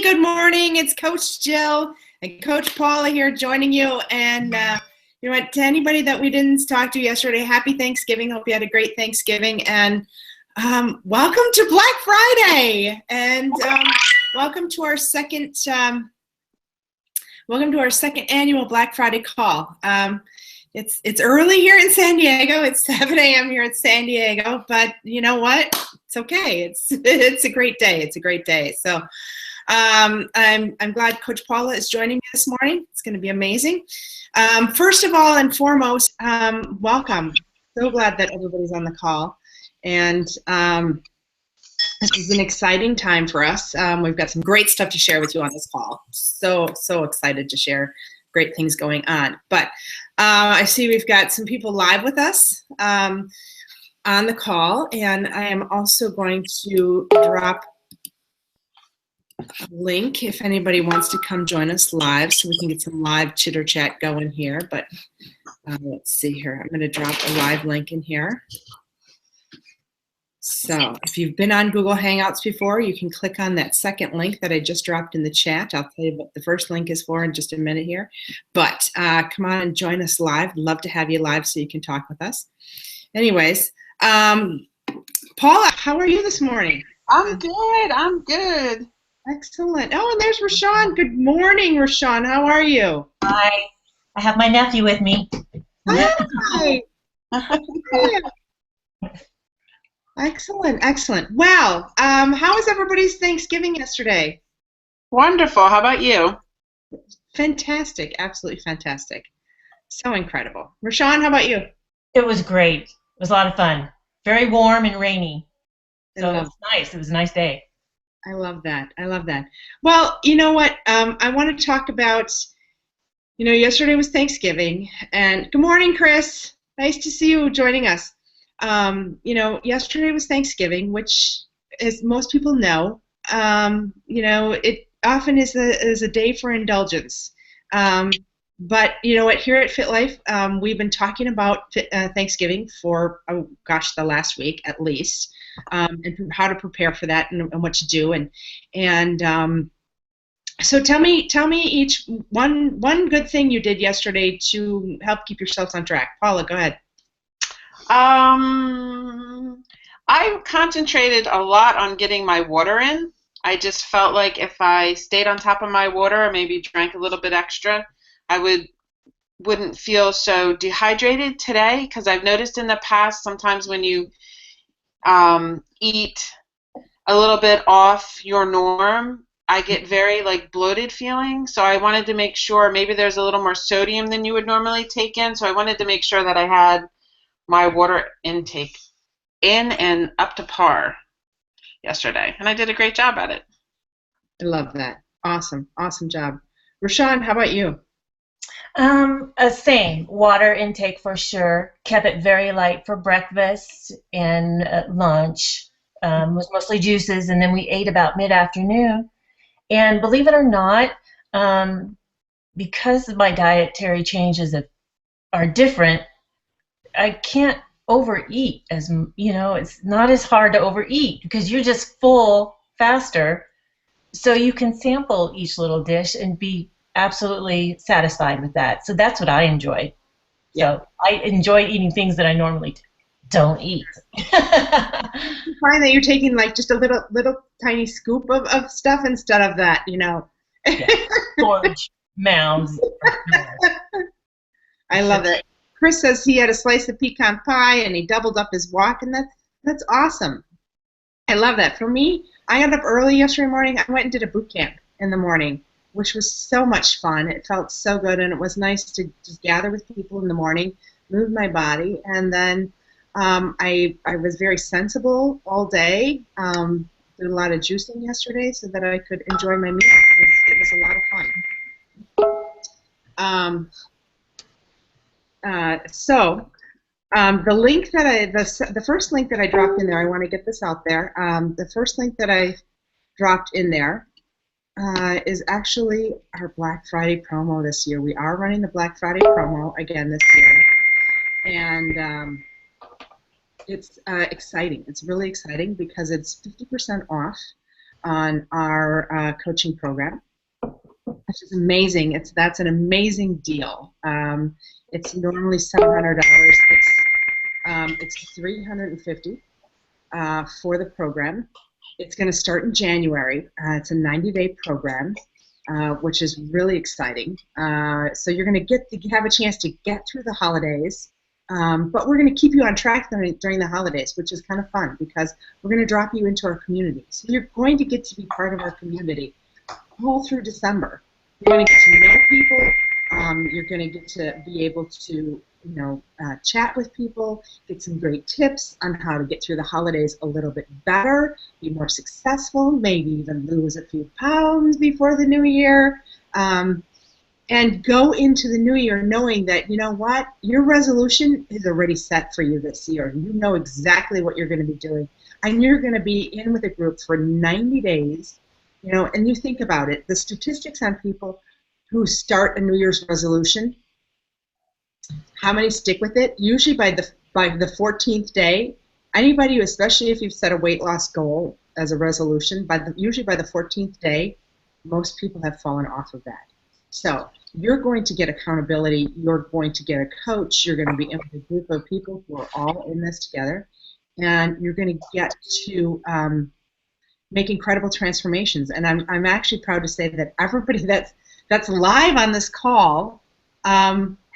good morning. It's Coach Jill and Coach Paula here joining you. And you know what, to anybody that we didn't talk to yesterday, happy Thanksgiving. Hope you had a great Thanksgiving. And welcome to Black Friday. And welcome to our second annual Black Friday call. It's early here in San Diego. It's 7 a.m. here in San Diego, but you know what? It's okay. It's a great day. It's a great day. So I'm glad Coach Paula is joining me this morning. It's going to be amazing. First of all and foremost, welcome. So glad that everybody's on the call, and this is an exciting time for us. We've got some great stuff to share with you on this call. So excited to share great things going on. But I see we've got some people live with us on the call, and I am also going to drop a link if anybody wants to come join us live so we can get some live chitter chat going here. But let's see here. I'm going to drop a live link in here. So if you've been on Google Hangouts before, you can click on that second link that I just dropped in the chat. I'll tell you what the first link is for in just a minute here. But come on and join us live. Love to have you live so you can talk with us. Anyways, Paula, how are you this morning? I'm good. I'm good. Excellent. Oh, and there's Rashawn. Good morning, Rashawn. How are you? Hi. I have my nephew with me. Hi. Excellent, excellent. Wow. How was everybody's Thanksgiving yesterday? Wonderful. How about you? Fantastic. Absolutely fantastic. So incredible. Rashawn, how about you? It was great. It was a lot of fun. Very warm and rainy. So it was nice. It was a nice day. I love that. I love that. Well, you know what? I want to talk about, yesterday was Thanksgiving. And good morning, Chris. Nice to see you joining us. Yesterday was Thanksgiving, which, as most people know, it often is a day for indulgence. But you know what? Here at FitLife, we've been talking about Thanksgiving for, the last week at least, and how to prepare for that and what to do. So tell me each one good thing you did yesterday to help keep yourselves on track. Paula, go ahead. I concentrated a lot on getting my water in. I just felt like if I stayed on top of my water or maybe drank a little bit extra, I wouldn't feel so dehydrated today, because I've noticed in the past sometimes when you eat a little bit off your norm, I get very bloated feeling. So I wanted to make sure, maybe there's a little more sodium than you would normally take in, so I wanted to make sure that I had my water intake in and up to par yesterday, and I did a great job at it. I love that. Awesome job. Rashawn, how about you? Same. Water intake for sure. Kept it very light for breakfast and lunch. Was mostly juices, and then we ate about mid-afternoon. And believe it or not, because my dietary changes are different, I can't overeat it's not as hard to overeat because you're just full faster. So you can sample each little dish and be absolutely satisfied with that. So that's what I enjoy. Yeah. So I enjoy eating things that I normally don't eat. You find that you're taking just a little tiny scoop of stuff instead of that, Yeah. Large mounds. I love it. Chris says he had a slice of pecan pie and he doubled up his walk, and that's awesome. I love that. For me, I got up early yesterday morning. I went and did a boot camp in the morning, which was so much fun. It felt so good, and it was nice to just gather with people in the morning, move my body, and then I was very sensible all day. Did a lot of juicing yesterday so that I could enjoy my meal. It was a lot of fun. The link that the first link that I dropped in there, I want to get this out there. The first link that I dropped in there is actually our Black Friday promo this year. We are running the Black Friday promo again this year, and it's exciting. It's really exciting because it's 50% off on our coaching program, which is amazing. That's an amazing deal. It's normally $700. It's $350 for the program. It's going to start in January. It's a 90-day program, which is really exciting. So you're going to have a chance to get through the holidays, but we're going to keep you on track during the holidays, which is kind of fun because we're going to drop you into our community. So you're going to get to be part of our community all through December. You're going to get to know people. You're going to get to be able to, chat with people, get some great tips on how to get through the holidays a little bit better, be more successful, maybe even lose a few pounds before the new year, and go into the new year knowing that, you know what, your resolution is already set for you this year. You know exactly what you're going to be doing, and you're going to be in with a group for 90 days, and you think about it, the statistics on people who start a New Year's resolution, how many stick with it? Usually by the 14th day, anybody, especially if you've set a weight loss goal as a resolution, usually by the 14th day, most people have fallen off of that. So you're going to get accountability. You're going to get a coach. You're going to be in a group of people who are all in this together, and you're going to get to make incredible transformations. And I'm actually proud to say that everybody that's live on this call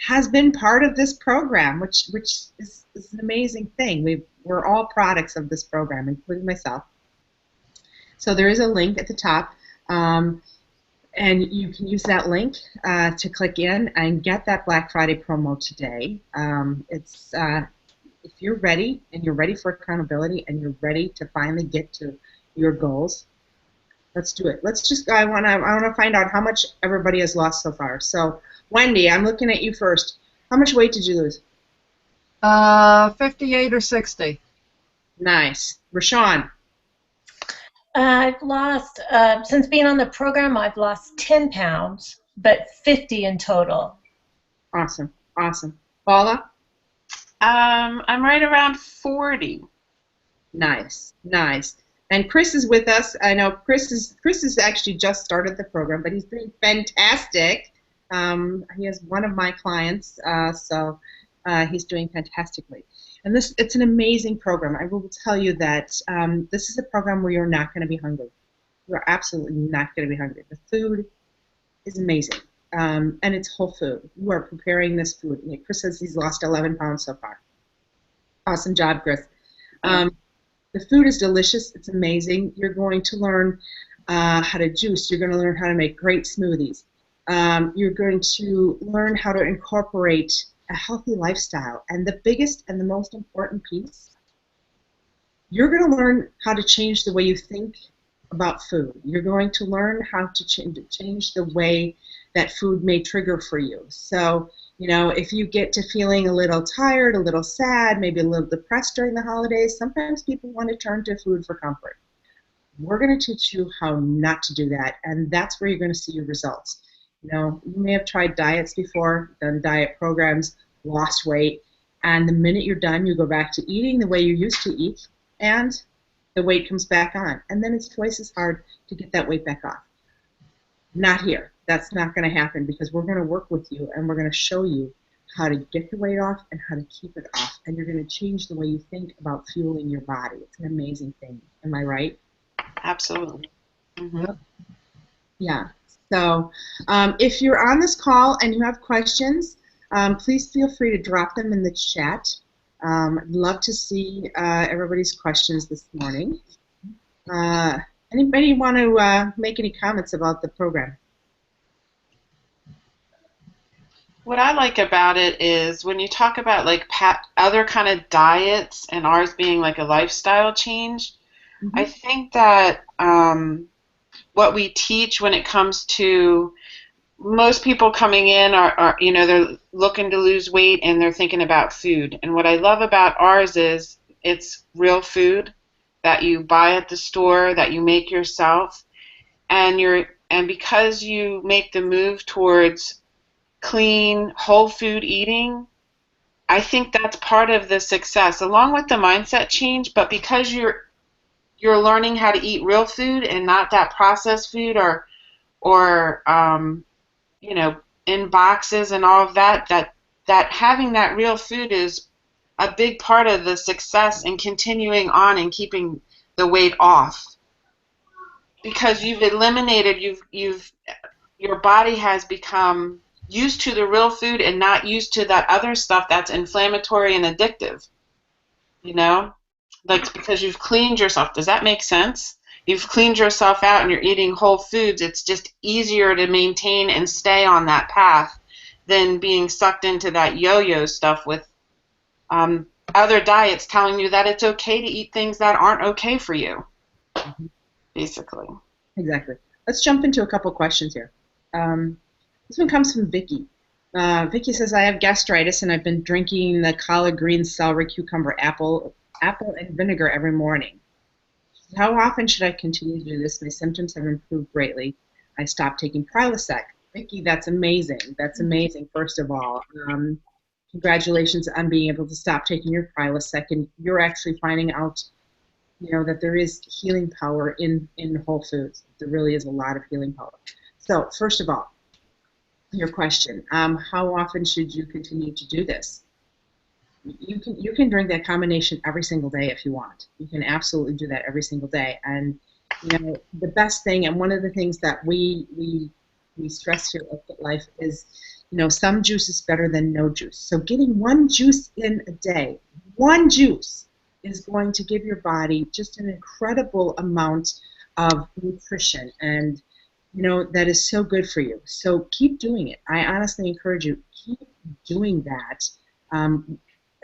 has been part of this program, which is an amazing thing. We're all products of this program, including myself. So there is a link at the top, and you can use that link to click in and get that Black Friday promo today. If you're ready and you're ready for accountability and you're ready to finally get to your goals, let's do it. I want to find out how much everybody has lost so far. So, Wendy, I'm looking at you first. How much weight did you lose? 58 or 60. Nice. Rashawn? I've lost, since being on the program, I've lost 10 pounds, but 50 in total. Awesome. Awesome. Paula? I'm right around 40. Nice. Nice. And Chris is with us. I know Chris has actually just started the program, but he's doing fantastic. He is one of my clients, so he's doing fantastically. And it's an amazing program. I will tell you that this is a program where you're not going to be hungry. You're absolutely not going to be hungry. The food is amazing, and it's whole food. You are preparing this food. Chris says he's lost 11 pounds so far. Awesome job, Chris. The food is delicious. It's amazing. You're going to learn how to juice. You're going to learn how to make great smoothies. You're going to learn how to incorporate a healthy lifestyle. And the biggest and the most important piece, you're going to learn how to change the way you think about food. You're going to learn how to change the way that food may trigger for you. So, if you get to feeling a little tired, a little sad, maybe a little depressed during the holidays, sometimes people want to turn to food for comfort. We're going to teach you how not to do that, and that's where you're going to see your results. You may have tried diets before, done diet programs, lost weight, and the minute you're done, you go back to eating the way you used to eat, and the weight comes back on. And then it's twice as hard to get that weight back off. Not here. That's not going to happen because we're going to work with you and we're going to show you how to get the weight off and how to keep it off. And you're going to change the way you think about fueling your body. It's an amazing thing. Am I right? Absolutely. Mm-hmm. Yeah. So if you're on this call and you have questions, please feel free to drop them in the chat. I'd love to see everybody's questions this morning. Anybody want to make any comments about the program? What I like about it is when you talk about like other kind of diets and ours being like a lifestyle change, mm-hmm. I think that what we teach when it comes to most people coming in are they're looking to lose weight and they're thinking about food. And what I love about ours is it's real food that you buy at the store, that you make yourself, and because you make the move towards clean, whole food eating, I think that's part of the success, along with the mindset change, but because you're you're learning how to eat real food and not that processed food or you know, in boxes and all of that, that having that real food is a big part of the success in continuing on and keeping the weight off. Because you've eliminated, your body has become used to the real food and not used to that other stuff that's inflammatory and addictive. You know? Like, because you've cleaned yourself. Does that make sense? You've cleaned yourself out and you're eating whole foods. It's just easier to maintain and stay on that path than being sucked into that yo-yo stuff with other diets telling you that it's okay to eat things that aren't okay for you, basically. Exactly. Let's jump into a couple questions here. This one comes from Vicky. Vicky says, I have gastritis and I've been drinking the collard greens, celery, cucumber, apple, and vinegar every morning. How often should I continue to do this? My symptoms have improved greatly. I stopped taking Prilosec. Vicky, that's amazing. That's amazing, first of all. Congratulations on being able to stop taking your Prilosec, and you're actually finding out, you know, that there is healing power in whole foods. There really is a lot of healing power. So, first of all, your question, how often should you continue to do this? You can drink that combination every single day if you want. You can absolutely do that every single day. And you know, the best thing, and one of the things that we stress here at Fit Life is, you know, some juice is better than no juice. So getting one juice in a day, one juice, is going to give your body just an incredible amount of nutrition, and you know, that is so good for you. So keep doing it. I honestly encourage you, keep doing that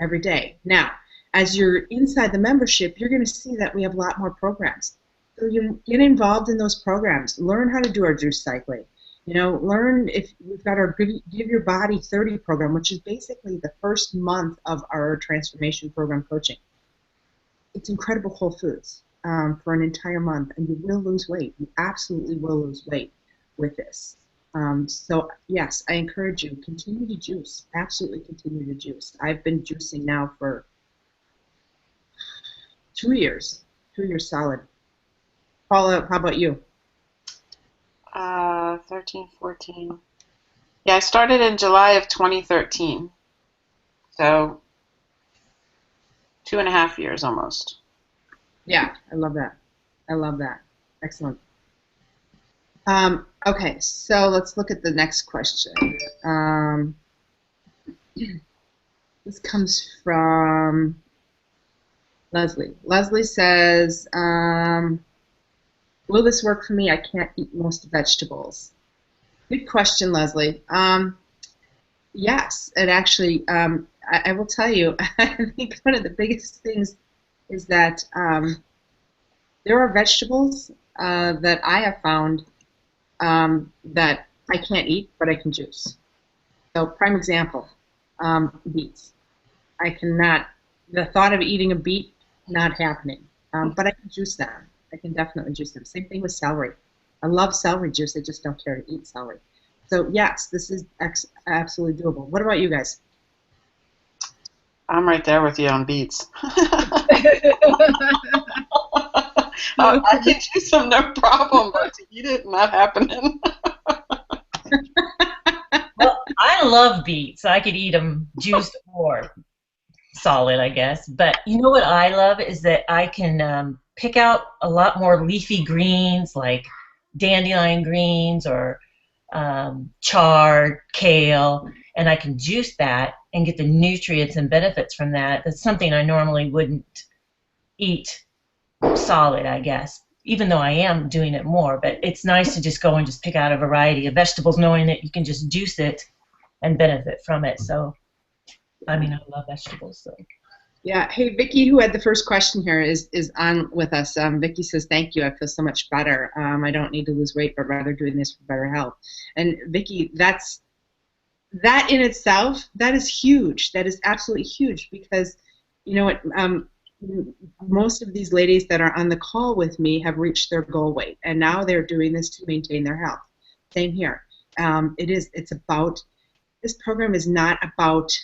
every day. Now, as you're inside the membership, you're going to see that we have a lot more programs. So you get involved in those programs. Learn how to do our juice cycling. You know, learn, if we've got our Give Your Body 30 program, which is basically the first month of our transformation program coaching. It's incredible whole foods for an entire month, and you will lose weight. You absolutely will lose weight with this. So yes, I encourage you, continue to juice. Absolutely continue to juice. I've been juicing now for 2 years. 2 years solid. Paula, how about you? 13, 14. Yeah, I started in July of 2013. So 2.5 years almost. Yeah, I love that. I love that. Excellent. Okay, so let's look at the next question. This comes from Leslie. Leslie says, will this work for me? I can't eat most vegetables. Good question, Leslie. Yes, it actually, I will tell you, I think one of the biggest things is that there are vegetables that I have found that I can't eat, but I can juice. So, prime example, beets. I cannot, the thought of eating a beet, not happening. But I can juice them. I can definitely juice them. Same thing with celery. I love celery juice, I just don't care to eat celery. So, yes, this is absolutely doable. What about you guys? I'm right there with you on beets. I can juice them, no problem, but to eat it, not happening. Well, I love beets. I could eat them juiced or solid, I guess. But you know what I love is that I can pick out a lot more leafy greens like dandelion greens or chard, kale, and I can juice that and get the nutrients and benefits from that. That's something I normally wouldn't eat solid, I guess, even though I am doing it more. But it's nice to just go and just pick out a variety of vegetables, knowing that you can just juice it and benefit from it. So, I mean, I love vegetables. So. Yeah. Hey, Vicky, who had the first question here, is on with us. Vicky says, thank you. I feel so much better. I don't need to lose weight, but rather doing this for better health. And Vicky, that in itself, that is huge. That is absolutely huge, because, you know what, most of these ladies that are on the call with me have reached their goal weight, and now they're doing this to maintain their health. Same here. This program is not about,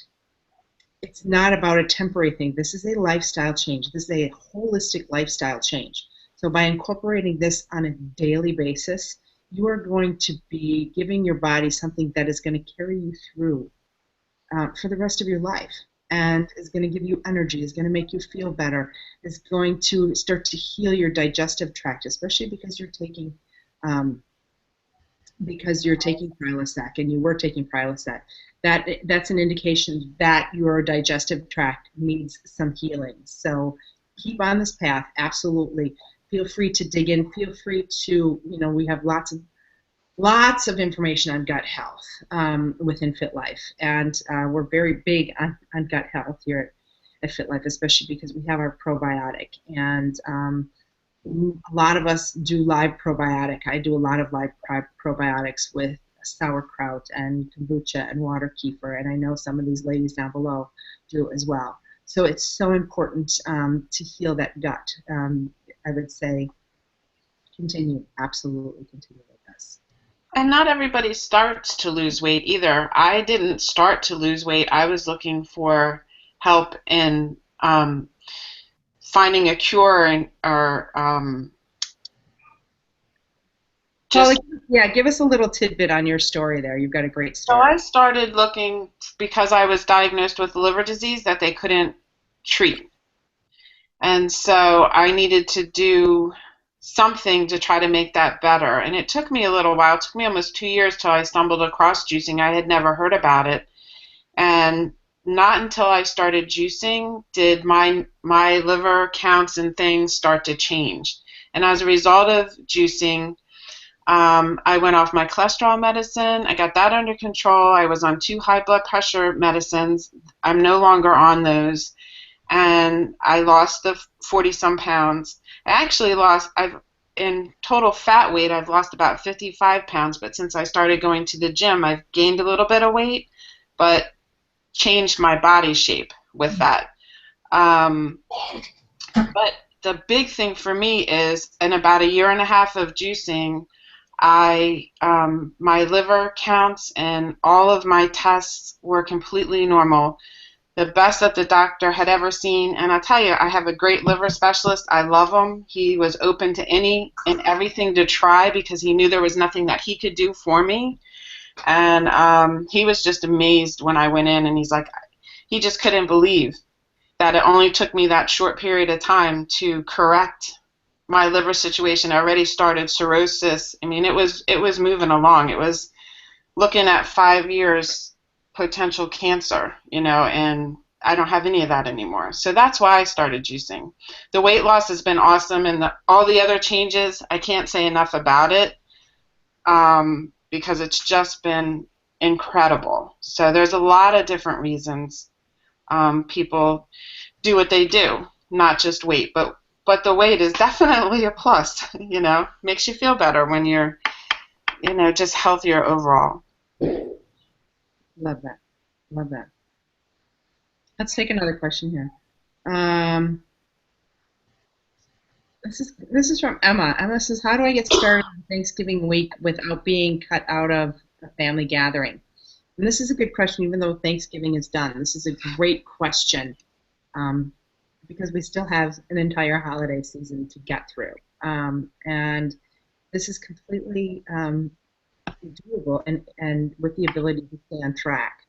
it's not about a temporary thing. This is a lifestyle change. This is a holistic lifestyle change. So by incorporating this on a daily basis, you are going to be giving your body something that is going to carry you through for the rest of your life, and is going to give you energy, is going to make you feel better, is going to start to heal your digestive tract, especially because you're taking Prilosec, and you were taking Prilosec. That's an indication that your digestive tract needs some healing. So keep on this path, absolutely. Feel free to dig in. Feel free to, we have lots of information on gut health within FitLife, and we're very big on gut health here at FitLife, especially because we have our probiotic, and a lot of us do live probiotic. I do a lot of live probiotics with sauerkraut and kombucha and water kefir, and I know some of these ladies down below do as well. So it's so important to heal that gut. I would say absolutely continue with this. And not everybody starts to lose weight either. I didn't start to lose weight. I was looking for help in finding a cure or just. Well, give us a little tidbit on your story there. You've got a great story. So I started looking because I was diagnosed with liver disease that they couldn't treat. And so I needed to do something to try to make that better. And it took me a little while. It took me almost 2 years till I stumbled across juicing. I had never heard about it. And not until I started juicing did my liver counts and things start to change. And as a result of juicing, I went off my cholesterol medicine. I got that under control. I was on 2 high blood pressure medicines. I'm no longer on those. And I lost the 40-some pounds. I actually in total fat weight, I've lost about 55 pounds. But since I started going to the gym, I've gained a little bit of weight, but changed my body shape with that. But the big thing for me is in about 1.5 years of juicing, my liver counts and all of my tests were completely normal. The best that the doctor had ever seen. And I'll tell you, I have a great liver specialist. I love him. He was open to any and everything to try because he knew there was nothing that he could do for me. And he was just amazed when I went in, and he's like, he just couldn't believe that it only took me that short period of time to correct my liver situation. I already started cirrhosis. I mean, it was moving along. It was looking at 5 years potential cancer, and I don't have any of that anymore. So that's why I started juicing. The weight loss has been awesome, and all the other changes, I can't say enough about it because it's just been incredible. So there's a lot of different reasons people do what they do, not just weight, but the weight is definitely a plus, makes you feel better when you're, just healthier overall. Love that. Love that. Let's take another question here. This is from Emma. Emma says, how do I get started on Thanksgiving week without being cut out of a family gathering? And this is a good question, even though Thanksgiving is done. This is a great question because we still have an entire holiday season to get through. And this is completely doable and with the ability to stay on track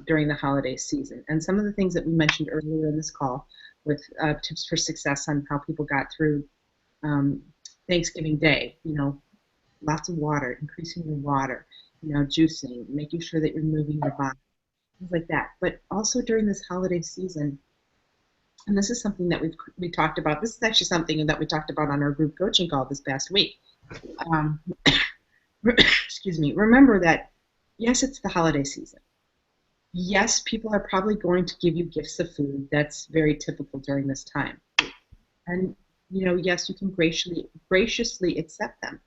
during the holiday season. And some of the things that we mentioned earlier in this call with tips for success on how people got through Thanksgiving Day, lots of water, increasing your water, juicing, making sure that you're moving your body, things like that. But also during this holiday season, and this is something that we talked about. This is actually something that we talked about on our group coaching call this past week. Excuse me. Remember that, yes, it's the holiday season. Yes, people are probably going to give you gifts of food. That's very typical during this time. And, yes, you can graciously accept them.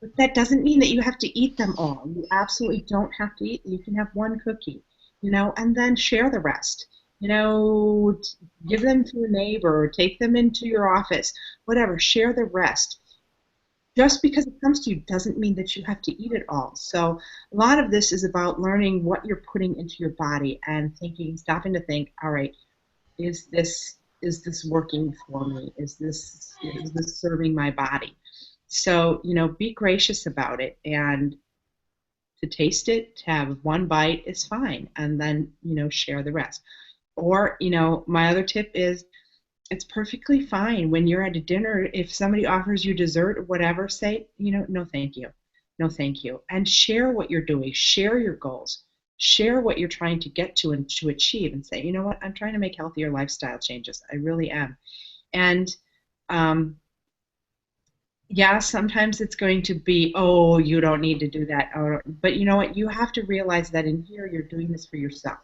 But that doesn't mean that you have to eat them all. You absolutely don't have to eat. You can have one cookie, and then share the rest. Give them to a neighbor, take them into your office, whatever, share the rest. Just because it comes to you doesn't mean that you have to eat it all. So a lot of this is about learning what you're putting into your body and stopping to think, all right, is this is this working for me? Is this serving my body? So, be gracious about it, and to taste it, to have one bite is fine, and then, share the rest. Or, my other tip is it's perfectly fine when you're at a dinner, if somebody offers you dessert or whatever, say, no, thank you. No, thank you. And share what you're doing, share your goals, share what you're trying to get to and to achieve, and say, you know what, I'm trying to make healthier lifestyle changes. I really am. And, yeah, sometimes it's going to be, oh, you don't need to do that. But you know what? You have to realize that in here you're doing this for yourself,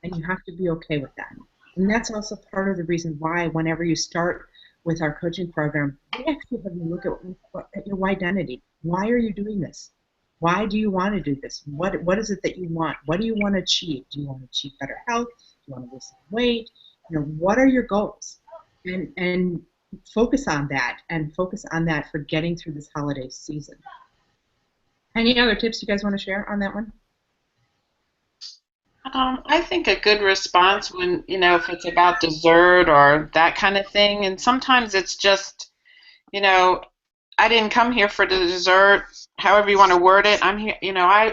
and you have to be okay with that. And that's also part of the reason why whenever you start with our coaching program, we actually have you look at your identity. Why are you doing this? Why do you want to do this? What is it that you want? What do you want to achieve? Do you want to achieve better health? Do you want to lose some weight? What are your goals? And focus on that, and focus on that for getting through this holiday season. Any other tips you guys want to share on that one? I think a good response when, if it's about dessert or that kind of thing, and sometimes it's just, I didn't come here for the dessert, however you want to word it. I'm here,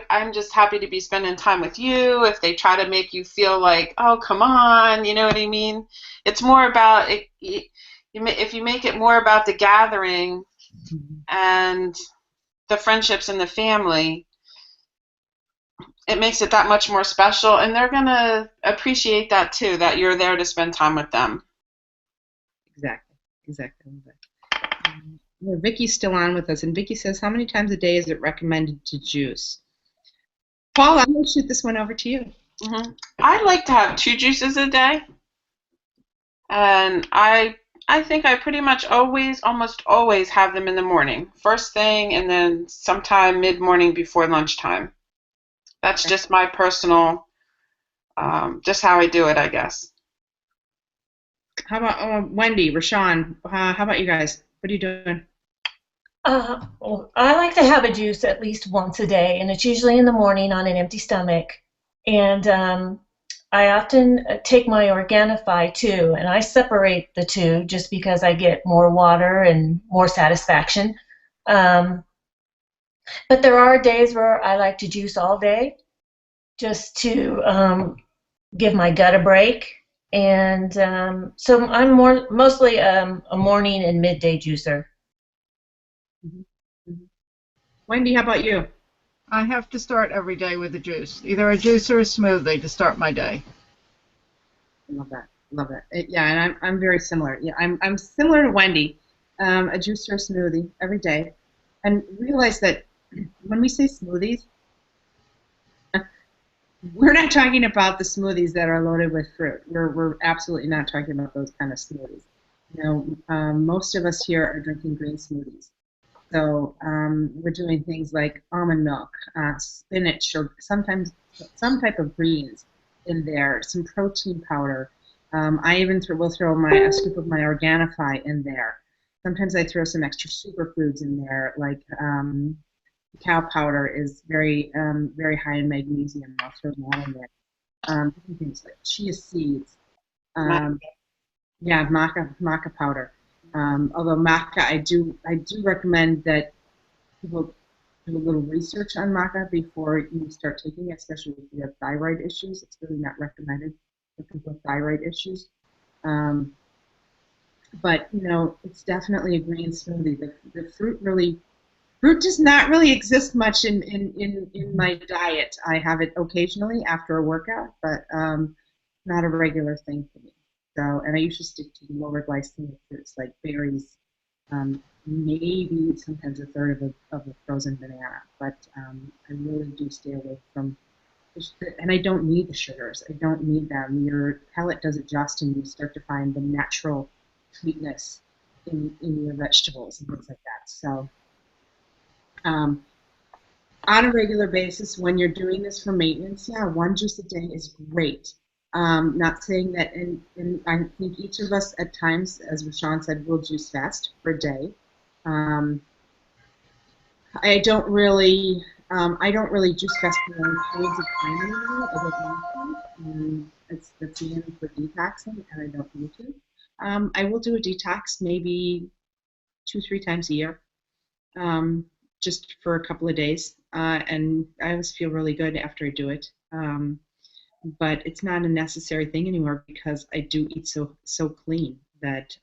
I'm just happy to be spending time with you. If they try to make you feel like, oh, come on, you know what I mean? It's more about, if you make it more about the gathering and the friendships and the family, it makes it that much more special, and they're going to appreciate that too, that you're there to spend time with them. Exactly. Vicky's still on with us, and Vicky says, how many times a day is it recommended to juice? Paul, I'm going to shoot this one over to you. Mm-hmm. I like to have 2 juices a day, and I think I pretty much almost always have them in the morning, first thing, and then sometime mid-morning before lunchtime. That's just my personal, just how I do it, I guess. How about Wendy, Rashawn? How about you guys? What are you doing? Well, I like to have a juice at least once a day, and it's usually in the morning on an empty stomach. And I often take my Organifi too, and I separate the two just because I get more water and more satisfaction. But there are days where I like to juice all day just to give my gut a break. And so I'm mostly a morning and midday juicer. Mm-hmm. Wendy, how about you? I have to start every day with a juice, either a juice or a smoothie to start my day. Love that. Yeah, and I'm very similar. Yeah, I'm similar to Wendy. A juice or a smoothie every day, and realize that when we say smoothies, we're not talking about the smoothies that are loaded with fruit. We're absolutely not talking about those kind of smoothies. Most of us here are drinking green smoothies. So we're doing things like almond milk, spinach, or sometimes some type of greens in there, some protein powder. I even will throw a scoop of my Organifi in there. Sometimes I throw some extra superfoods in there, like cacao powder is very high in magnesium. I'll throw that in there. Different things like chia seeds. Yeah, maca powder. Although maca, I do recommend that people do a little research on maca before you start taking it, especially if you have thyroid issues. It's really not recommended for people with thyroid issues. But it's definitely a green smoothie. The fruit does not really exist much in my diet. I have it occasionally after a workout, but not a regular thing for me. So, and I usually stick to lower glycemic fruits like berries, maybe sometimes a third of a frozen banana. But I really do stay away from, and I don't need the sugars. I don't need them. Your palate does adjust, and you start to find the natural sweetness in your vegetables and things like that. So, on a regular basis, when you're doing this for maintenance, yeah, 1 juice a day is great. Not saying that, and I think each of us at times, as Rashawn said, will juice fast for a day. I don't really juice fast for long periods of time anymore. I don't need to. That's the end for detoxing, and I don't need to. I will do a detox maybe 2, 3 times a year, just for a couple of days, and I always feel really good after I do it. But it's not a necessary thing anymore because I do eat so clean that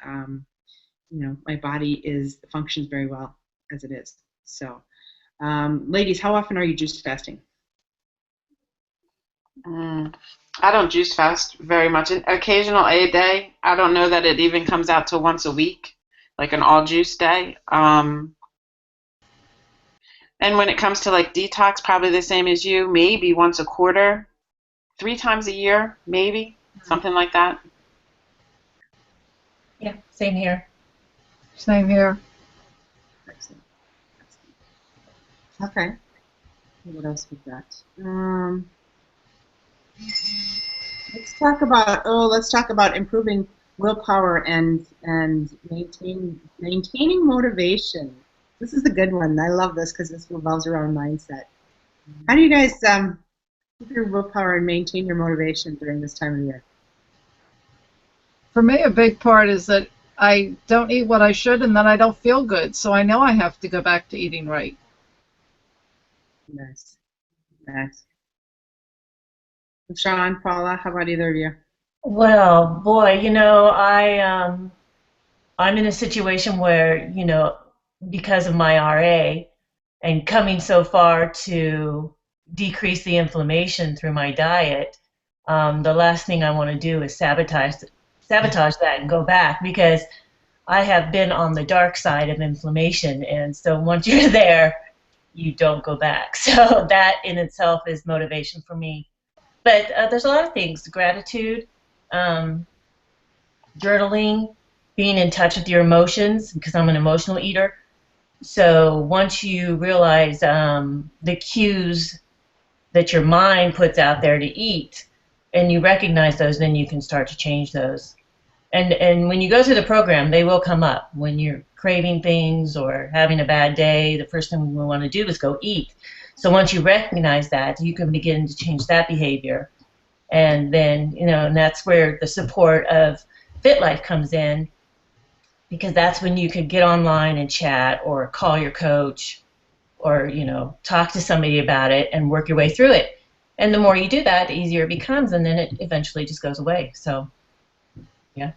my body functions very well as it is. So, ladies, how often are you juice fasting? I don't juice fast very much. An occasional a day. I don't know that it even comes out to once a week, like an all juice day. And when it comes to like detox, probably the same as you, maybe once a quarter, 3 times a year, maybe, something like that. Yeah, same here. Same here. Excellent. Okay. What else we got? Let's talk about improving willpower and maintaining motivation. This is the good one. I love this because this revolves around mindset. How do you guys keep your willpower and maintain your motivation during this time of the year? For me, a big part is that I don't eat what I should, and then I don't feel good. So I know I have to go back to eating right. Nice. Sean, Paula, how about either of you? Well, boy, I'm in a situation where, because of my RA and coming so far to decrease the inflammation through my diet, the last thing I want to do is sabotage that and go back, because I have been on the dark side of inflammation, and so once you're there, you don't go back. So that in itself is motivation for me. But there's a lot of things: gratitude, journaling, being in touch with your emotions, because I'm an emotional eater. So once you realize the cues that your mind puts out there to eat, and you recognize those, then you can start to change those. And when you go through the program, they will come up. When you're craving things or having a bad day, the first thing we want to do is go eat. So once you recognize that, you can begin to change that behavior. And then, and that's where the support of FitLife comes in, because that's when you could get online and chat or call your coach or, talk to somebody about it and work your way through it. And the more you do that, the easier it becomes, and then it eventually just goes away. So, yeah.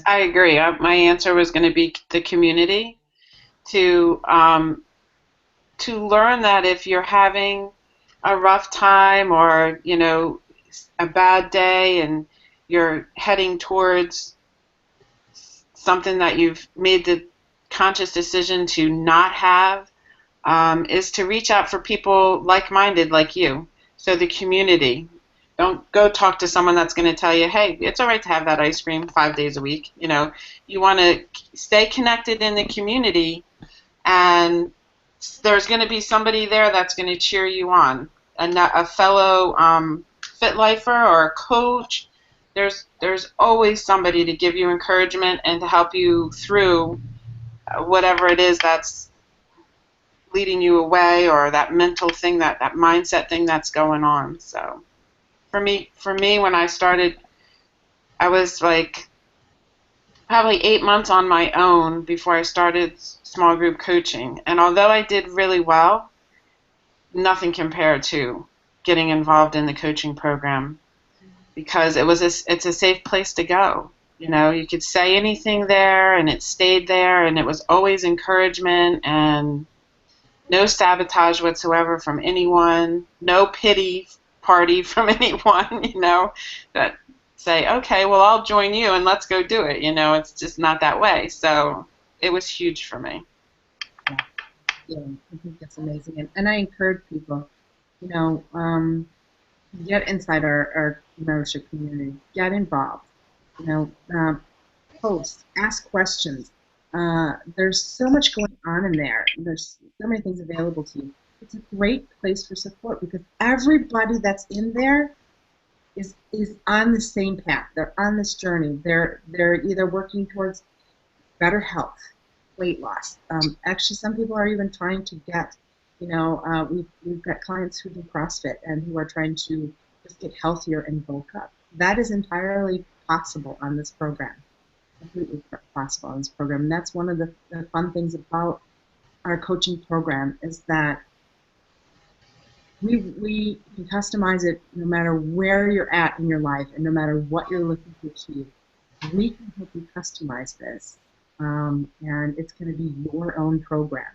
I agree. My answer was going to be the community, to learn that if you're having a rough time or a bad day and you're heading towards something that you've made the conscious decision to not have, is to reach out for people like-minded like you. So the community. Don't go talk to someone that's going to tell you, hey, it's all right to have that ice cream 5 days a week. You want to stay connected in the community, and there's going to be somebody there that's going to cheer you on, a fellow FitLifer or a coach. There's always somebody to give you encouragement and to help you through whatever it is that's leading you away, or that mental thing, that mindset thing that's going on. So for me, when I started, I was like probably 8 months on my own before I started small group coaching. And although I did really well, nothing compared to getting involved in the coaching program, because it's a safe place to go. You could say anything there, and it stayed there, and it was always encouragement and no sabotage whatsoever from anyone, no pity party from anyone, that say, okay, well, I'll join you and let's go do it. It's just not that way. So it was huge for me. Yeah, I think that's amazing. And I encourage people, get inside our membership community, get involved, post, ask questions. There's so much going on in there. There's so many things available to you. It's a great place for support, because everybody that's in there is on the same path. They're on this journey. They're either working towards better health, weight loss. Actually, some people are even trying to get, we've got clients who do CrossFit and who are trying to just get healthier and bulk up. That is entirely possible on this program. Completely possible on this program. And that's one of the fun things about our coaching program is that we can customize it no matter where you're at in your life and no matter what you're looking to achieve. We can help you customize this. And it's going to be your own program.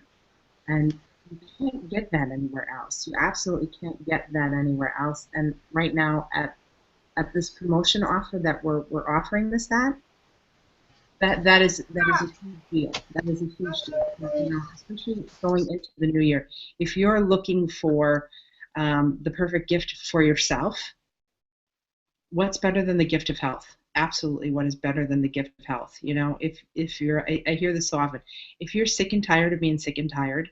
And you can't get that anywhere else. You absolutely can't get that anywhere else. And right now at this promotion offer that we're offering this at, that is a huge deal. That is a huge deal. You know, especially going into the new year. If you're looking for the perfect gift for yourself, what's better than the gift of health? Absolutely, what is better than the gift of health? You know, if you're, I hear this so often, if you're sick and tired of being sick and tired,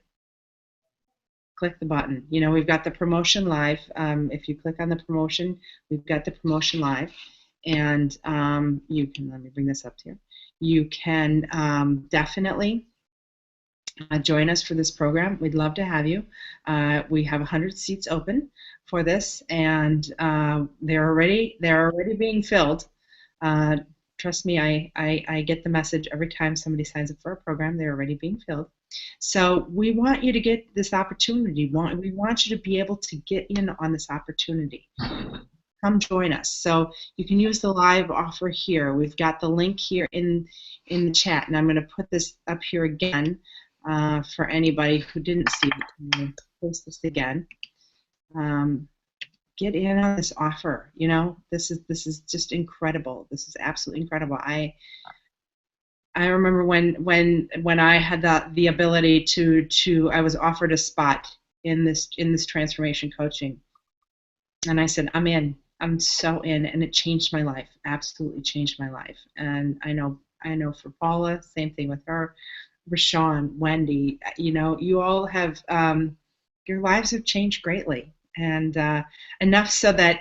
click the button. You know, we've got the promotion live. If you click on the promotion, we've got the promotion live, and you can, let me bring this up to you. You can definitely join us for this program. We'd love to have you. We have 100 seats open for this, and they're already being filled. Trust me, I get the message every time somebody signs up for a program. They're already being filled. So we want you to get this opportunity. We want you to be able to get in on this opportunity. Come join us. So you can use the live offer here. We've got the link here in the chat, and I'm going to put this up here again for anybody who didn't see it. I'm going to post this again. Get in on this offer. You know, this is just incredible. This is absolutely incredible. I remember when I had the ability to I was offered a spot in this transformation coaching, and I said, I'm in. I'm so in, and it changed my life. Absolutely changed my life. And I know for Paula, same thing with her. Rashawn, Wendy, you know, you all have your lives have changed greatly. And enough so that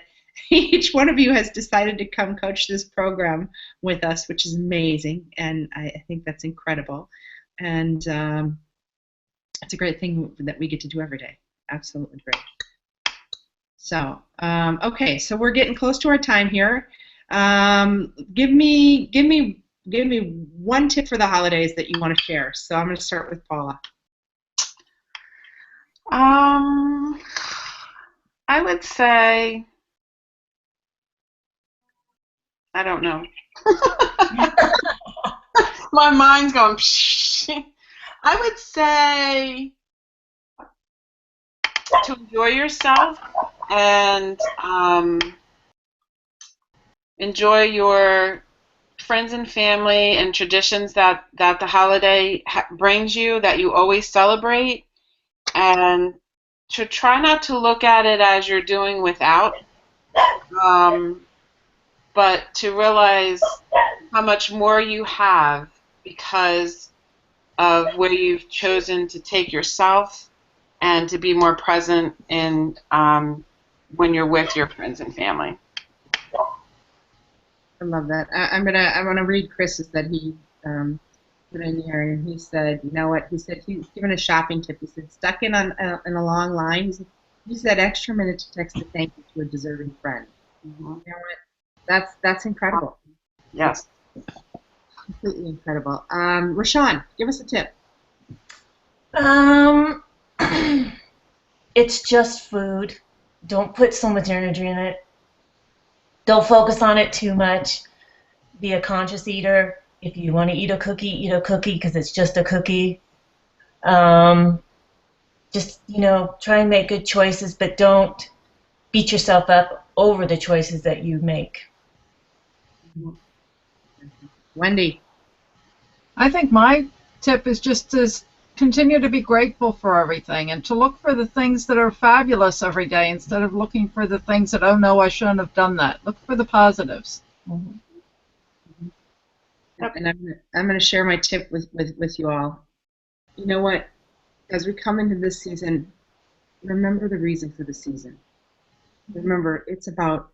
each one of you has decided to come coach this program with us, which is amazing, and I think that's incredible. And it's a great thing that we get to do every day. Absolutely great. So, okay, so we're getting close to our time here. Give me one tip for the holidays that you want to share. So I'm going to start with Paula. I would say, I don't know. My mind's going, psh. I would say to enjoy yourself and enjoy your friends and family and traditions that the holiday brings you, that you always celebrate, and to try not to look at it as you're doing without, but to realize how much more you have because of where you've chosen to take yourself and to be more present in when you're with your friends and family. I love that. I'm gonna read Chris's that he put in here, and he said, you know what? He said he's given a shopping tip. He said, stuck in a long line. He said, use that extra minute to text a thank you to a deserving friend. You know what? That's incredible. Yes. Completely incredible. Rashawn, give us a tip. It's just food. Don't put so much energy in it. Don't focus on it too much. Be a conscious eater. If you want to eat a cookie because it's just a cookie. Just, you know, try and make good choices, but don't beat yourself up over the choices that you make. Wendy. I think my tip is just to continue to be grateful for everything and to look for the things that are fabulous every day instead of looking for the things that, oh no, I shouldn't have done that. Look for the positives. Mm-hmm. And I'm going to share my tip with you all. You know what? As we come into this season, remember the reason for the season. Remember, it's about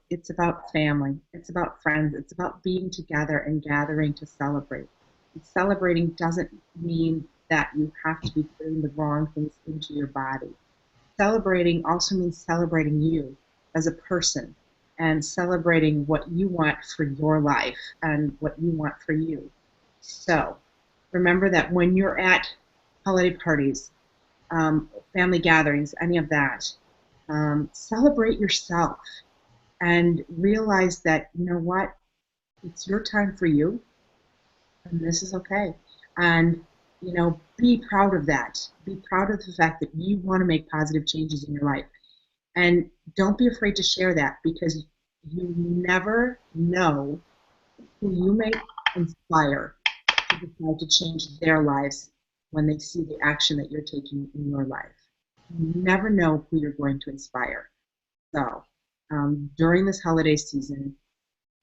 family. It's about friends. It's about being together and gathering to celebrate. And celebrating doesn't mean that you have to be putting the wrong things into your body. Celebrating also means celebrating you as a person, and celebrating what you want for your life and what you want for you. So remember that when you're at holiday parties, family gatherings, any of that, celebrate yourself and realize that, you know what, it's your time for you, and this is okay. And, you know, be proud of that. Be proud of the fact that you want to make positive changes in your life. And don't be afraid to share that, because you never know who you may inspire to decide to change their lives when they see the action that you're taking in your life. You never know who you're going to inspire. So during this holiday season,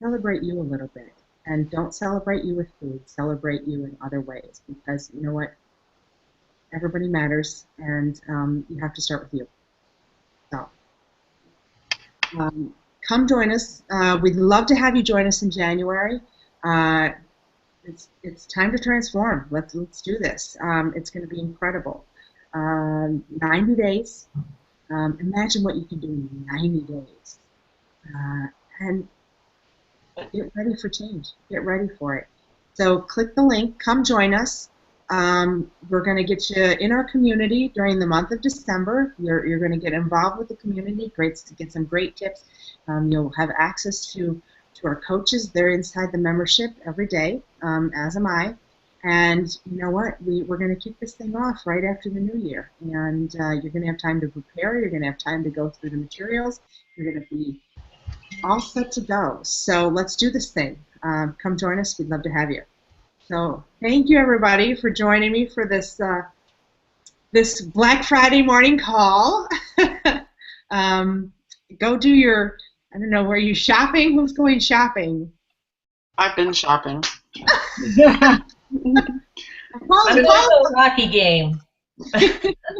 celebrate you a little bit. And don't celebrate you with food. Celebrate you in other ways, because you know what? Everybody matters, and you have to start with you. So come join us. We'd love to have you join us in January. It's time to transform. Let's do this. It's going to be incredible. 90 days. Imagine what you can do in 90 days. And get ready for change. Get ready for it. So click the link. Come join us. We're going to get you in our community during the month of December. You're going to get involved with the community. Great to get some great tips. You'll have access to our coaches. They're inside the membership every day, as am I. And you know what? We're going to kick this thing off right after the new year. And you're going to have time to prepare. You're going to have time to go through the materials. You're going to be all set to go. So let's do this thing. Come join us. We'd love to have you. So thank you, everybody, for joining me for this this Black Friday morning call. Go do your, I don't know, were you shopping? Who's going shopping? I've been shopping. I'm going to a hockey game.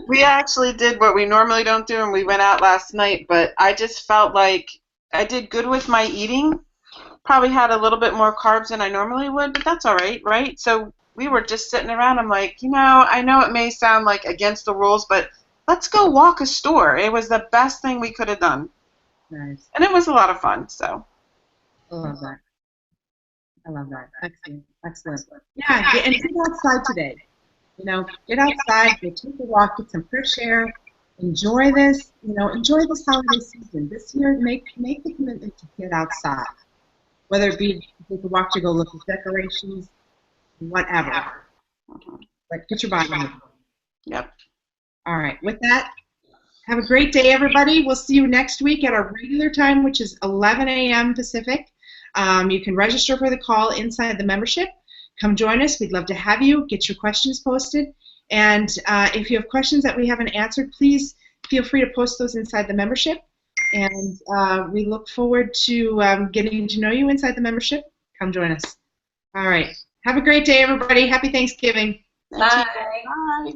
We actually did what we normally don't do, and we went out last night, but I just felt like I did good with my eating. Probably had a little bit more carbs than I normally would, but that's all right, right? So we were just sitting around. I'm like, you know, I know it may sound like against the rules, but let's go walk a store. It was the best thing we could have done. Nice. And it was a lot of fun, so. I love that. I love that. Excellent. Excellent. Yeah, and get outside today. You know, get outside, go take a walk, get some fresh air, enjoy this. You know, enjoy this holiday season. This year, make the commitment to get outside. Whether it be take a walk to go look at decorations, whatever. But get your body moving. Yep. All right. With that, have a great day, everybody. We'll see you next week at our regular time, which is 11 a.m. Pacific. You can register for the call inside the membership. Come join us. We'd love to have you. Get your questions posted. And if you have questions that we haven't answered, please feel free to post those inside the membership. And we look forward to getting to know you inside the membership. Come join us. All right. Have a great day, everybody. Happy Thanksgiving. Bye. Bye.